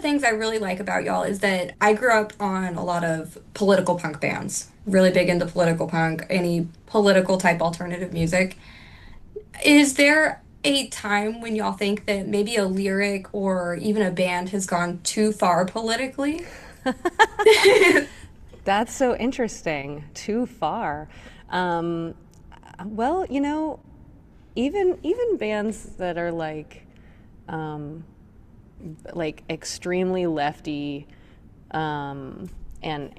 things I really like about y'all is that I grew up on a lot of political punk bands, really big into political punk, any political type alternative music. Is there a time when y'all think that maybe a lyric or even a band has gone too far politically? That's so interesting. Too far. Um, well, even bands that are like extremely lefty and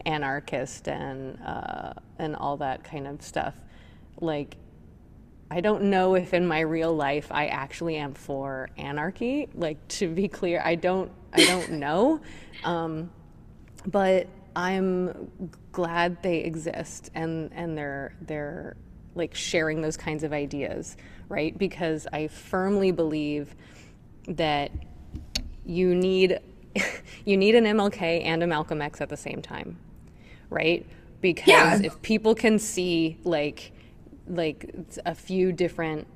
anarchist and all that kind of stuff. Like, I don't know if in my real life I actually am for anarchy. Like, to be clear, I don't know. Um, but I'm glad they exist and they're like sharing those kinds of ideas, right? Because I firmly believe that you need you need an MLK and a Malcolm X at the same time, right? Because Yeah, if people can see like a few different,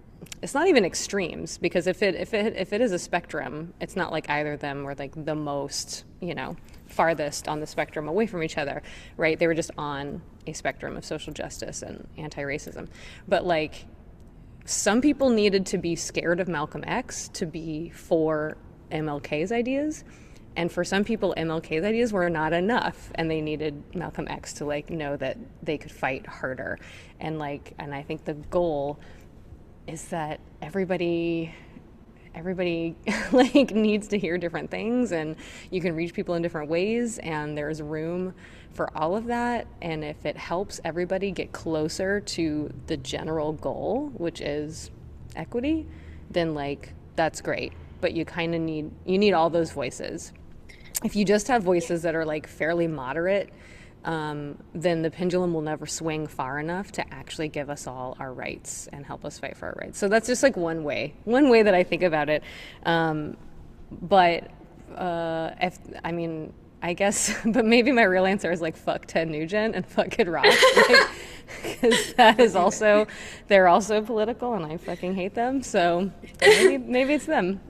it's not even extremes, because if it is a spectrum, it's not like either of them were like the most, farthest on the spectrum away from each other, right? They were just on a spectrum of social justice and anti-racism. But like, some people needed to be scared of Malcolm X to be for MLK's ideas. And for some people, MLK's ideas were not enough, and they needed Malcolm X to like know that they could fight harder. And I think the goal is that everybody like needs to hear different things, and you can reach people in different ways, and there's room for all of that. And if it helps everybody get closer to the general goal, which is equity, then like that's great. But you need all those voices. If you just have voices that are like fairly moderate, then the pendulum will never swing far enough to actually give us all our rights and help us fight for our rights. So that's just like one way that I think about it. But if I mean, I guess, but maybe my real answer is like fuck Ted Nugent and fuck Kid Rock, because that is also, they're also political, and I fucking hate them. So maybe it's them.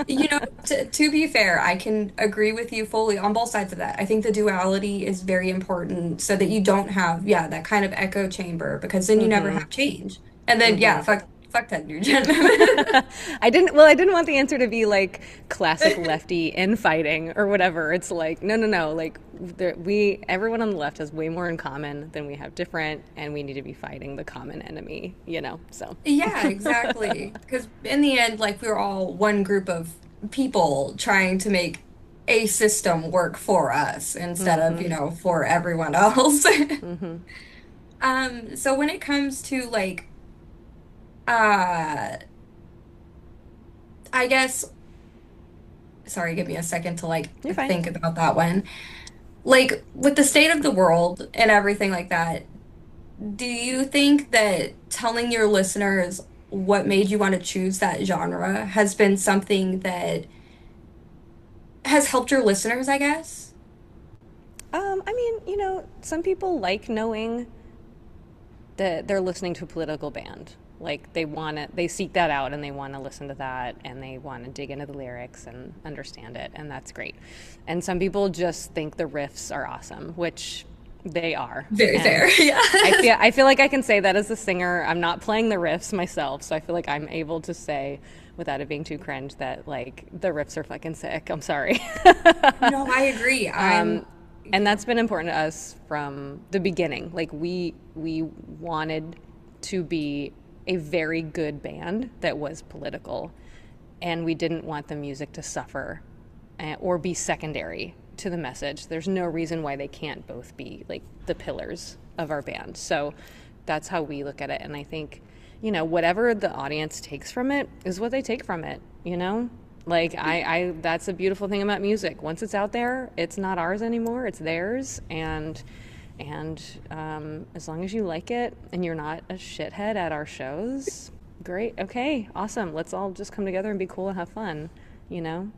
You know, to be fair, I can agree with you fully on both sides of that. I think the duality is very important so that you don't have, yeah, that kind of echo chamber because then you never have change. And then, yeah, fuck Ted Nugent. I didn't want the answer to be like classic lefty infighting or whatever. It's like, no, no, no. Like, everyone on the left has way more in common than we have different, and we need to be fighting the common enemy. So, Yeah, exactly. Because in the end, like, we're all one group of people trying to make a system work for us instead of, for everyone else. So when it comes to like uh I guess sorry, give me a second to like you're fine. think about that one. Like with the state of the world and everything like that, do you think that telling your listeners what made you want to choose that genre has been something that has helped your listeners, I guess? I mean, some people like knowing that they're listening to a political band. Like, they seek that out, and they want to listen to that, and they want to dig into the lyrics and understand it, and that's great. And some people just think the riffs are awesome, which they are. Very And fair. Yeah. I feel like I can say that as a singer. I'm not playing the riffs myself, so I feel like I'm able to say without it being too cringe that like the riffs are fucking sick. I'm sorry. No, I agree. And that's been important to us from the beginning. Like, we wanted to be a very good band that was political, and we didn't want the music to suffer or be secondary to the message. There's no reason why they can't both be like the pillars of our band. So that's how we look at it. And I think, whatever the audience takes from it is what they take from it. Like, I that's a beautiful thing about music. Once it's out there, it's not ours anymore, it's theirs. And as long as you like it and you're not a shithead at our shows, great. Okay, awesome. Let's all just come together and be cool and have fun, you know?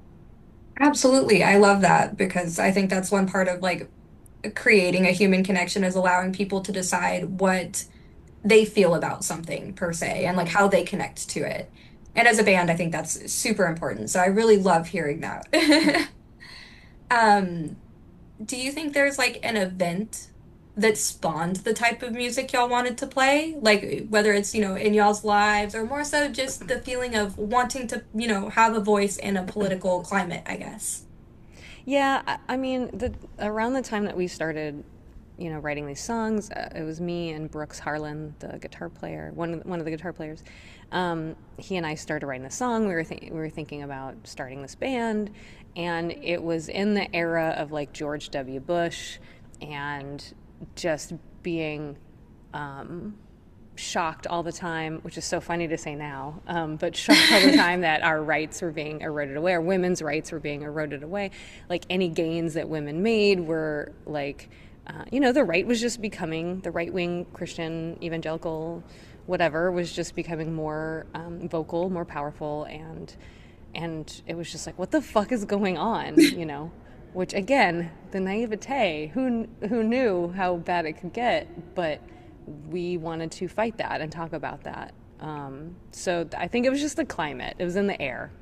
Absolutely. I love that because I think that's one part of like creating a human connection is allowing people to decide what they feel about something per se and like how they connect to it. And as a band, I think that's super important. So I really love hearing that. Um, do you think there's like an event that spawned the type of music y'all wanted to play? Like whether it's, in y'all's lives or more so just the feeling of wanting to, have a voice in a political climate, I guess. Yeah, I mean, around the time that we started, writing these songs, it was me and Brooks Harlan, the guitar player, one of the guitar players. He and I started writing the song. We were thinking about starting this band, and it was in the era of like George W. Bush, and just being shocked all the time, which is so funny to say now, but shocked all the time that our rights were being eroded away, our women's rights were being eroded away. Like any gains that women made were like, the right was just becoming, the right wing Christian evangelical whatever was just becoming more vocal, more powerful, and it was just like, what the fuck is going on? Which again, the naivete, who knew how bad it could get, but we wanted to fight that and talk about that. So I think it was just the climate. It was in the air.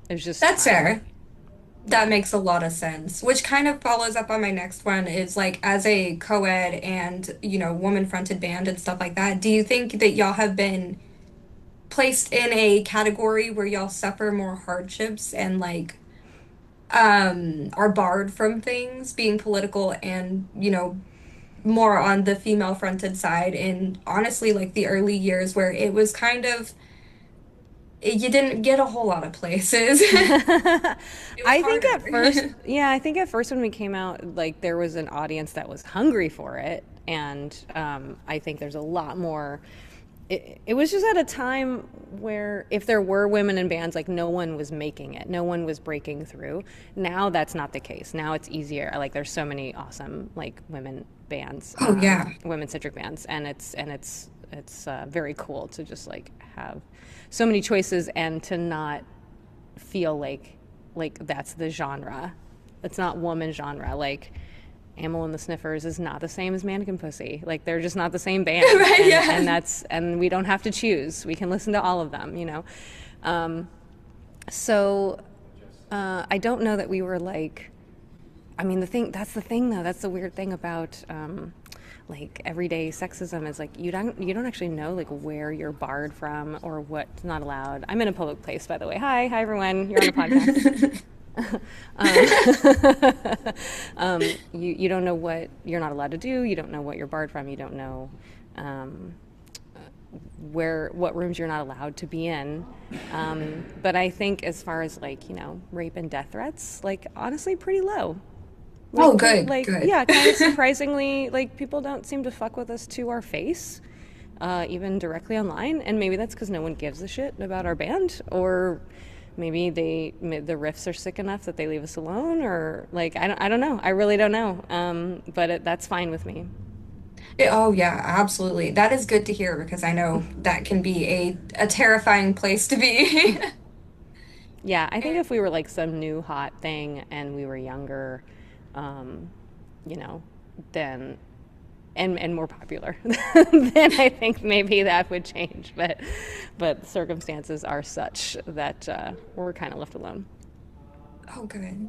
It was just That's time. fair. That Yeah. makes a lot of sense, which kind of follows up on my next one is like as a co-ed and, woman-fronted band and stuff like that, do you think that y'all have been placed in a category where y'all suffer more hardships and like are barred from things being political and, more on the female-fronted side in honestly like the early years where it was kind of you didn't get a whole lot of places. It was I think harder. at first, yeah, I think at first when we came out, like there was an audience that was hungry for it, and I think there's a lot more. It was just at a time where if there were women in bands, like no one was making it, no one was breaking through. Now that's not the case. Now it's easier. Like there's so many awesome like women bands, Oh yeah. women centric bands, and it's very cool to just like have so many choices and to not feel like that's the genre. It's not woman genre. Like Amyl and the Sniffers is not the same as Mannequin Pussy. Like they're just not the same band, Right, and yeah. and we don't have to choose. We can listen to all of them. So I don't know that we were like. I mean, the thing though. That's the weird thing about like everyday sexism is like you don't actually know like where you're barred from or what's not allowed. I'm in a public place, by the way. Hi everyone. You're on a podcast. You don't know what you're not allowed to do. You don't know what you're barred from. You don't know um, what rooms you're not allowed to be in. But I think as far as like rape and death threats, like honestly, pretty low. Oh, Like pretty good, like good. yeah, kind of surprisingly like people don't seem to fuck with us to our face. Even directly online, and maybe that's because no one gives a shit about our band, or maybe the riffs are sick enough that they leave us alone, or like I don't know. I really don't know. But that's fine with me. Oh yeah, absolutely. That is good to hear because I know that can be a terrifying place to be. Yeah, I think if we were like some new hot thing and we were younger, um, you know, then and more popular, then I think maybe that would change. But circumstances are such that we're kind of left alone. Oh, good.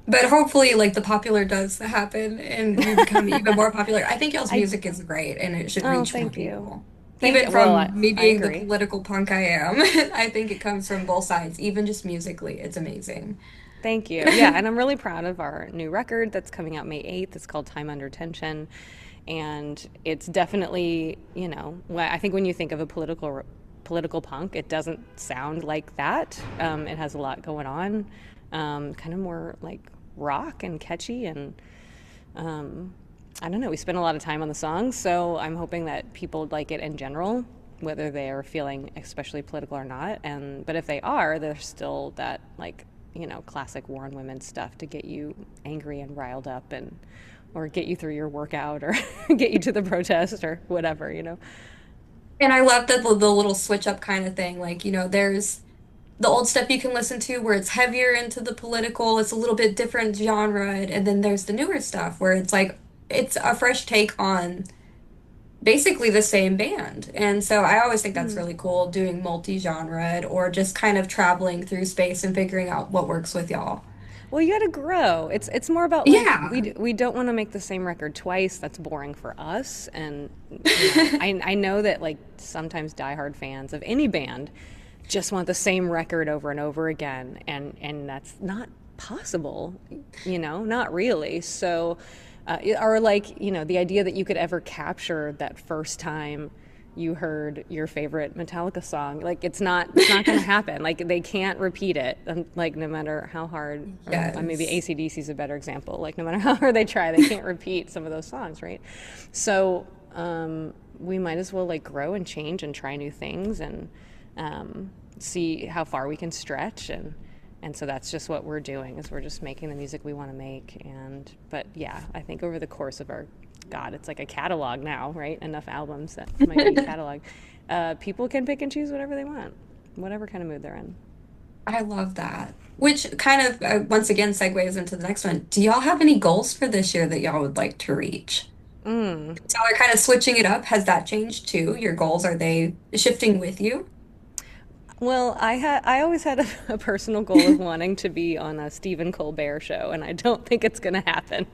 But hopefully, like the popular does happen and you become even more popular. I think y'all's I music is great and it should Oh, reach more thank you. people. Thank Even you. Well, from me I being the agree. political punk I am, I think it comes from both sides, even just musically. It's amazing. Thank you. Yeah, and I'm really proud of our new record that's coming out May 8th. It's called Time Under Tension. And it's definitely, I think when you think of a political punk, it doesn't sound like that. It has a lot going on, kind of more like rock and catchy. And I don't know, we spend a lot of time on the songs. So I'm hoping that people like it in general, whether they are feeling especially political or not. But if they are, there's still that like classic war on women stuff to get you angry and riled up, and or get you through your workout, or get you to the protest or whatever. And I love the little switch up kind of thing. Like, there's the old stuff you can listen to where it's heavier into the political, it's a little bit different genre, and then there's the newer stuff where it's like it's a fresh take on basically the same band. And so I always think that's really cool doing multi-genre or just kind of traveling through space and figuring out what works with y'all. Well, you got to grow. It's more about like Yeah. we don't want to make the same record twice. That's boring for us. And you know, I know that like sometimes diehard fans of any band just want the same record over and over again, and that's not possible. You know, not really. So, or like you know, the idea that you could ever capture that first time you heard your favorite Metallica song. Like it's not going to happen. Like they can't repeat it. Like no matter how hard, or maybe Yes. AC/DC is a better example. Like no matter how hard they try, they can't repeat some of those songs, right? So we might as well like grow and change and try new things and see how far we can stretch and so that's just what we're doing is we're just making the music we want to make and but yeah I think over the course of our God, it's like a catalog now, right? Enough albums that might be a catalog. People can pick and choose whatever they want, whatever kind of mood they're in. I love that. Which kind of, once again, segues into the next one. Do y'all have any goals for this year that y'all would like to reach? So they're kind of switching it up. Has that changed too? Your goals, are they shifting with you? Well, I always had a personal goal of wanting to be on a Stephen Colbert show, and I don't think it's going to happen.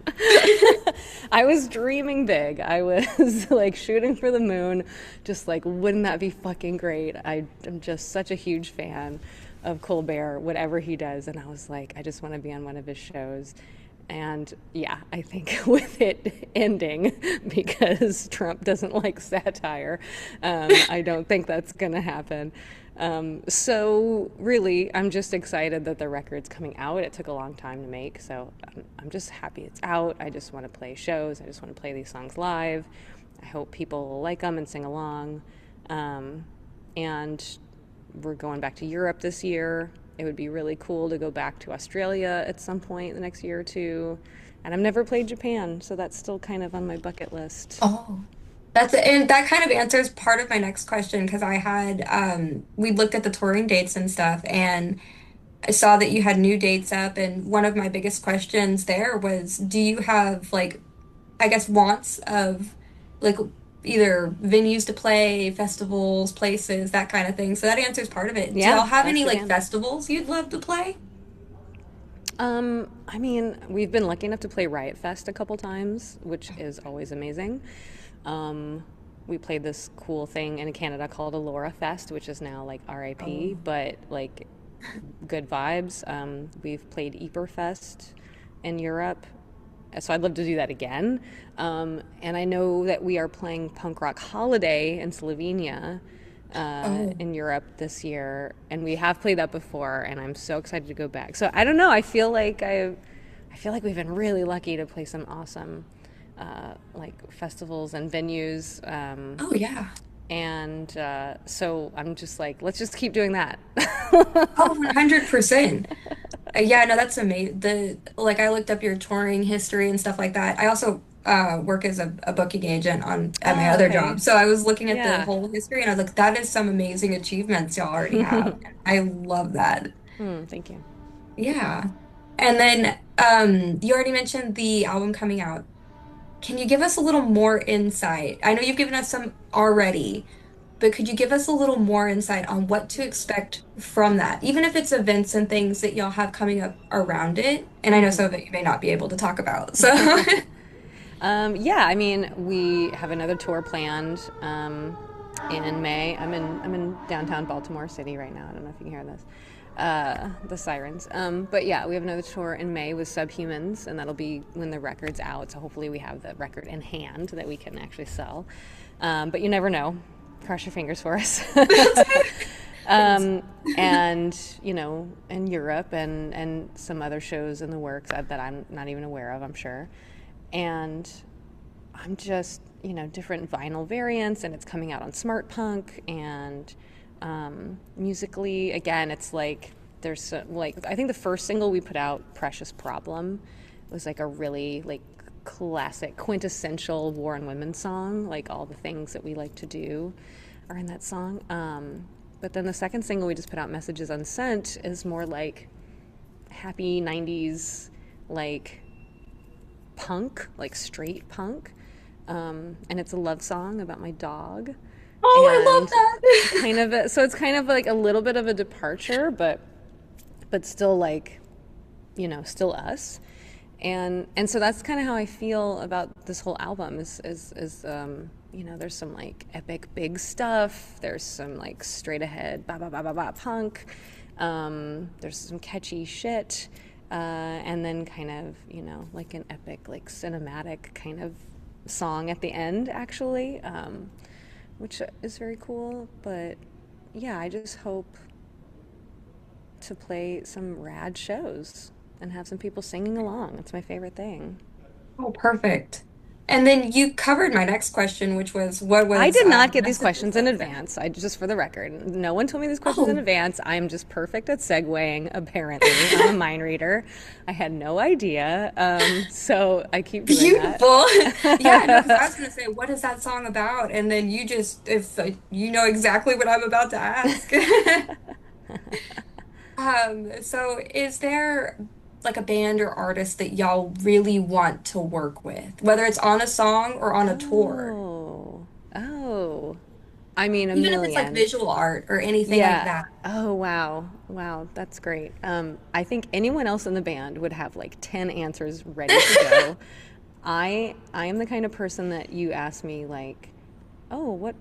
I was dreaming big. I was like shooting for the moon, just like, wouldn't that be fucking great? I am just such a huge fan of Colbert, whatever he does, and I was like, I just want to be on one of his shows. And yeah, I think with it ending, because Trump doesn't like satire, I don't think that's going to happen. So really, I'm just excited that the record's coming out. It took a long time to make, so I'm just happy it's out. I just want to play shows. I just want to play these songs live. I hope people will like them and sing along. And we're going back to Europe this year. It would be really cool to go back to Australia at some point the next year or two. And I've never played Japan, so that's still kind of on my bucket list. Oh, and that kind of answers part of my next question because I had we looked at the touring dates and stuff and I saw that you had new dates up and one of my biggest questions there was do you have like I guess wants of like either venues to play, festivals, places, that kind of thing. So that answers part of it. Do Yeah, y'all have ask any like again. festivals you'd love to play? I mean, we've been lucky enough to play Riot Fest a couple times, which is always amazing. We played this cool thing in Canada called Alora Fest, which is now like RIP, Oh. but like good vibes. We've played Ypres Fest in Europe, so I'd love to do that again. And I know that we are playing Punk Rock Holiday in Slovenia Oh. in Europe this year, and we have played that before, and I'm so excited to go back. So I don't know. I feel like we've been really lucky to play some awesome like festivals and venues. Oh yeah. And so I'm just like, let's just keep doing that. Oh, 100%. Yeah, no, that's amazing. The like I looked up your touring history and stuff like that. I also work as a booking agent on at my Oh, other job. okay. So I was looking at the Yeah. whole history and I was like, that is some amazing achievements y'all already have. I love that. Thank you. Yeah. And then you already mentioned the album coming out. Can you give us a little more insight? I know you've given us some already, but could you give us a little more insight on what to expect from that, even if it's events and things that y'all have coming up around it? And I know some of it you may not be able to talk about. So, Yeah, I mean, we have another tour planned in May. I'm in downtown Baltimore City right now. I don't know if you can hear this, the sirens. But yeah, we have another tour in May with Subhumans, and that'll be when the record's out. So hopefully, we have the record in hand that we can actually sell. But you never know. Cross your fingers for us. thanks. And you know, in Europe and some other shows in the works that I'm not even aware of. I'm sure. And I'm just, you know, different vinyl variants, and it's coming out on Smart Punk and musically. Again, it's like like I think the first single we put out, "Precious Problem," was like a really like classic, quintessential war and women song. Like all the things that we like to do are in that song. But then the second single we just put out, "Messages Unsent," is more like happy '90s, like punk, like straight punk. And it's a love song about my dog. Oh, I love And that. so it's kind of like a little bit of a departure, but still like still us. And so that's kind of how I feel about this whole album is there's some like epic big stuff. There's some like straight ahead ba ba ba ba ba punk. There's some catchy shit. And then kind of, like an epic, like cinematic kind of song at the end, actually, which is very cool. But yeah, I just hope to play some rad shows and have some people singing along. It's my favorite thing. Oh, perfect. And then you covered my next question, which was what I was did not get these best of the questions in sunset? advance. I just for the record, no one told me these questions in Oh, advance. I'm just perfect at segueing. Apparently, I'm a mind reader. I had no idea, so I keep doing that. beautiful. Yeah, no, because I was gonna say, what is that song about? And then you just, if you know exactly what I'm about to ask. So is there like a band or artist that y'all really want to work with, whether it's on a song or on a tour, Oh, oh. I mean, a even if it's like million. visual art or anything like Yeah. that? Oh, wow. Wow, that's great. I think anyone else in the band would have like 10 answers ready to go. I am the kind of person that you ask me like, "Oh, what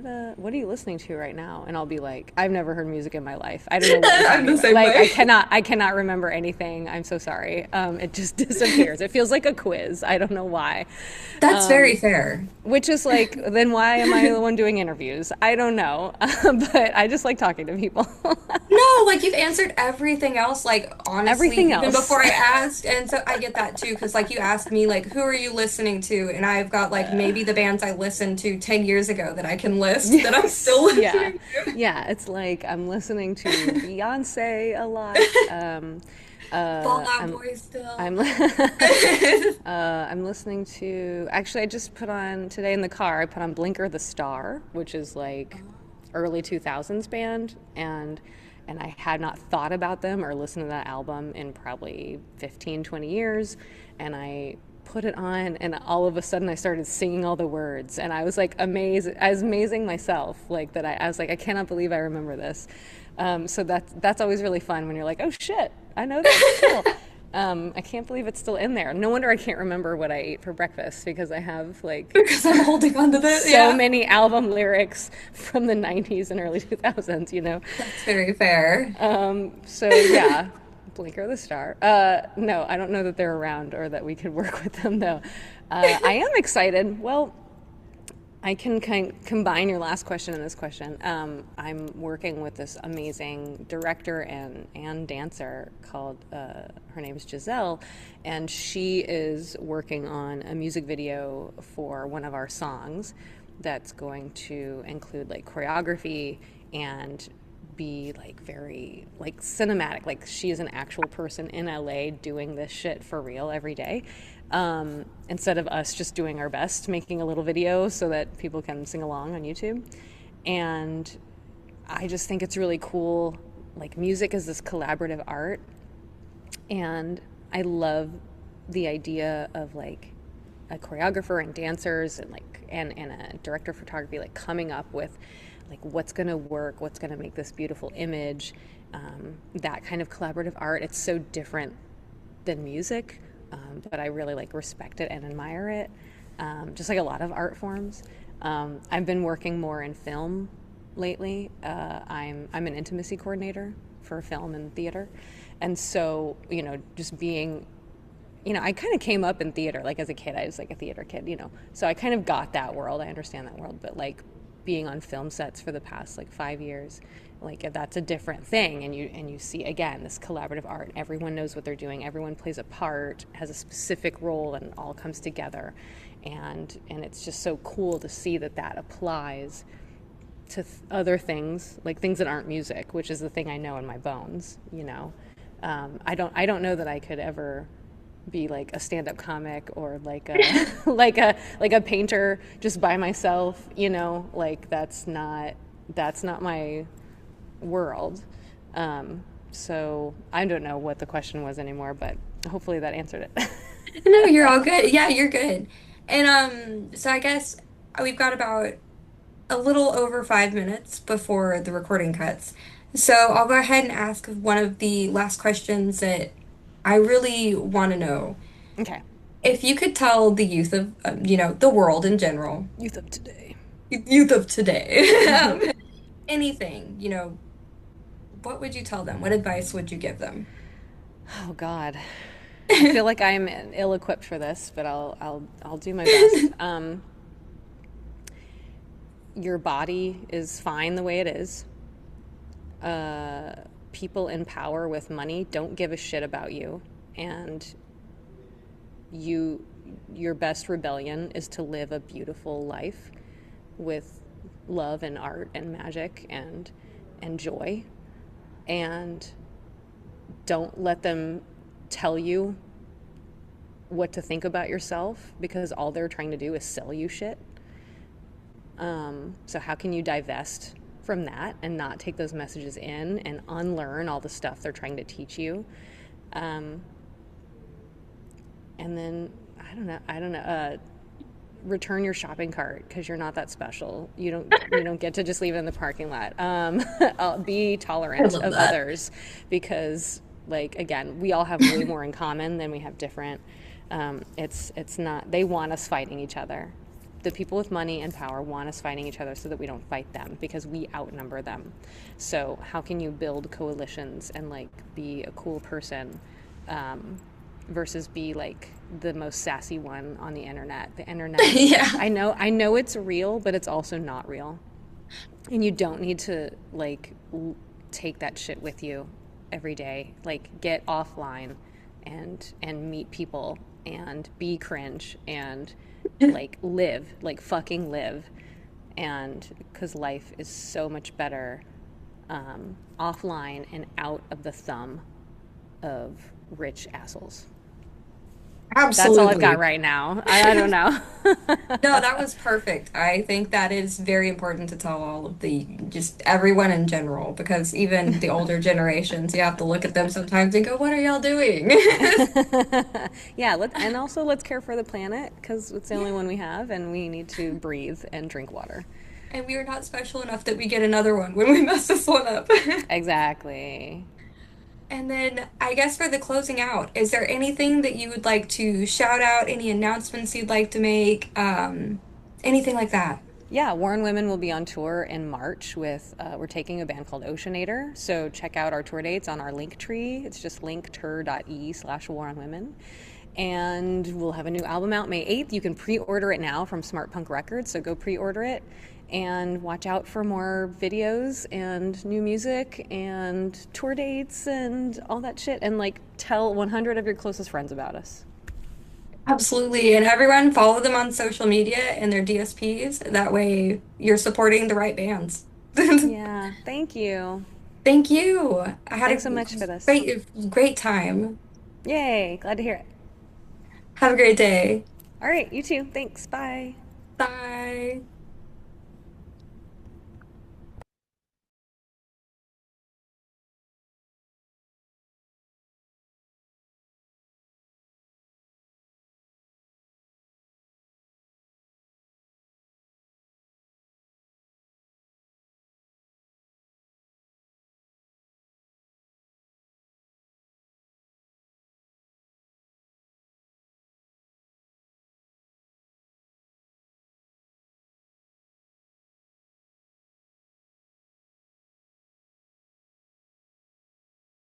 are you listening to right now?" And I'll be like, "I've never heard music in my life. I don't know what you're I'm talking the about." same Like, way. I cannot remember anything. I'm so sorry. It just disappears. It feels like a quiz. I don't know why. That's very fair. Which is like, then why am I the one doing interviews? I don't know. But I just like talking to people. No, like you've answered everything else, like honestly, Everything even else. before I asked. And so I get that too, because like you asked me, like, who are you listening to? And I've got like maybe the bands I listened to 10 years ago that I can list that I'm still Yes. Yeah. listening Yeah. It's like I'm listening to Beyonce a lot. to. Fall Out I'm Boy still. I'm I'm listening to actually I just put on today in the car I put on Blinker the Star, which is like early 2000s band, and I had not thought about them or listened to that album in probably 15, 20 years, and I put it on and all of a sudden I started singing all the words and I was like amazed. I was amazing myself like that. I was like, I cannot believe I remember this. So that's always really fun when you're like, oh shit, I know that. Cool. I can't believe it's still in there. No wonder I can't remember what I ate for breakfast because I have like Because I'm holding on to this. so Yeah, many album lyrics from the 90s and early 2000s. that's very fair. So yeah, Blinker the Star. No, I don't know that they're around or that we could work with them though. I am excited. Well, I can combine your last question and this question. I'm working with this amazing director and dancer called, her name is Giselle, and she is working on a music video for one of our songs that's going to include like choreography and be like very like cinematic. Like she is an actual person in LA doing this shit for real every day. Instead of us just doing our best making a little video so that people can sing along on YouTube. And I just think it's really cool. Like music is this collaborative art, and I love the idea of like a choreographer and dancers and like and a director of photography like coming up with like what's going to work, what's going to make this beautiful image. That kind of collaborative art, it's so different than music, but I really like respect it and admire it, just like a lot of art forms. I've been working more in film lately. I'm an intimacy coordinator for film and theater, and so just being, I kind of came up in theater. Like as a kid, I was like a theater kid, so I kind of got that world. I understand that world, but like being on film sets for the past like 5 years, like that's a different thing. And you see again this collaborative art. Everyone knows what they're doing. Everyone plays a part, has a specific role, and it all comes together. And it's just so cool to see that applies to other things, like things that aren't music, which is the thing I know in my bones. I don't know that I could ever be like a stand-up comic or like a like a painter just by myself. Like that's not my world. So I don't know what the question was anymore, but hopefully that answered it. No, you're all good. Yeah, you're good. And so I guess we've got about a little over 5 minutes before the recording cuts. So I'll go ahead and ask one of the last questions that I really want to know Okay. if you could tell the youth of, the world in general, Youth of today. youth of today, anything, what would you tell them? What advice would you give them? Oh God. I feel like I'm ill-equipped for this, but I'll do my best. Your body is fine the way it is. People in power with money don't give a shit about you, and you your best rebellion is to live a beautiful life with love and art and magic and joy, and don't let them tell you what to think about yourself because all they're trying to do is sell you shit. So how can you divest from that and not take those messages in and unlearn all the stuff they're trying to teach you? Um, and then I don't know. Return your shopping cart because you're not that special. You don't get to just leave it in the parking lot. Be I tolerant love of that. others because, like, again, we all have way more in common than we have different. It's not. They want us fighting each other. The people with money and power want us fighting each other so that we don't fight them because we outnumber them. So how can you build coalitions and like be a cool person versus be like the most sassy one on the internet? The internet, Yeah. I know it's real, but it's also not real. And you don't need to like take that shit with you every day. Like get offline and meet people and be cringe and like live, like fucking live. And because life is so much better offline and out of the thumb of rich assholes. That's all I've got Absolutely. right now. I don't know. No, that was perfect. I think that is very important to tell all of just everyone in general, because even the older generations, you have to look at them sometimes and go, what are y'all doing? Yeah, and also let's care for the planet because it's the only Yeah. one we have, and we need to breathe and drink water. And we are not special enough that we get another one when we mess this one up. Exactly. And then I guess for the closing out, is there anything that you would like to shout out, any announcements you'd like to make, anything like that? Yeah, Warren Women will be on tour in March with, we're taking a band called Oceanator. So check out our tour dates on our link tree. It's just linktree.ee/Warren Women. And we'll have a new album out May 8th. You can pre order it now from Smart Punk Records. So go pre order it and watch out for more videos and new music and tour dates and all that shit. And like tell 100 of your closest friends about us. Absolutely. And everyone follow them on social media and their DSPs. That way you're supporting the right bands. Yeah, thank you. Thank you. I had Thanks so a much for this. great time. Yay, glad to hear it. Have a great day. All right, you too. Thanks. Bye. Bye.